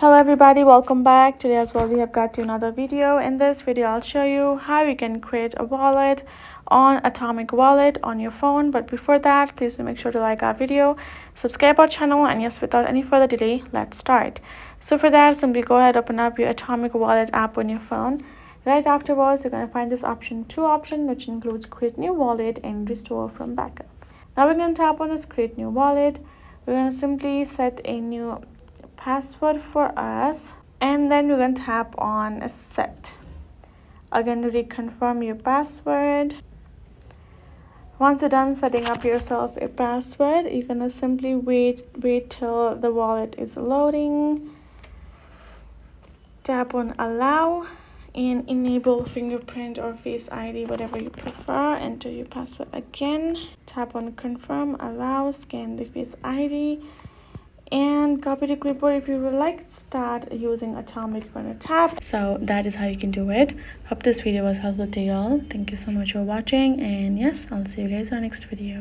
Hello everybody, welcome back. Today as well we have got to another video. In this video I'll show you how you can create a wallet on Atomic Wallet on your phone. But before that, please do make sure to like our video, subscribe our channel, and yes, without any further delay, let's start. So for that, simply go ahead, open up your Atomic Wallet app on your phone. Right afterwards, you're going to find this two option, which includes create new wallet and restore from backup. Now we're going to tap on this create new wallet. We're going to simply set a new password for us, and then we're going to tap on set. Again, reconfirm your password. Once you're done setting up yourself a password, you're going to simply wait till the wallet is loading. Tap on allow and enable fingerprint or face ID, whatever you prefer. Enter your password again. Tap on confirm, allow, scan the face ID, and copy to clipboard. If you would like to start using Atomic when a tap. So that is how you can do it. Hope this video was helpful to y'all. Thank you so much for watching, and yes, I'll see you guys in our next video.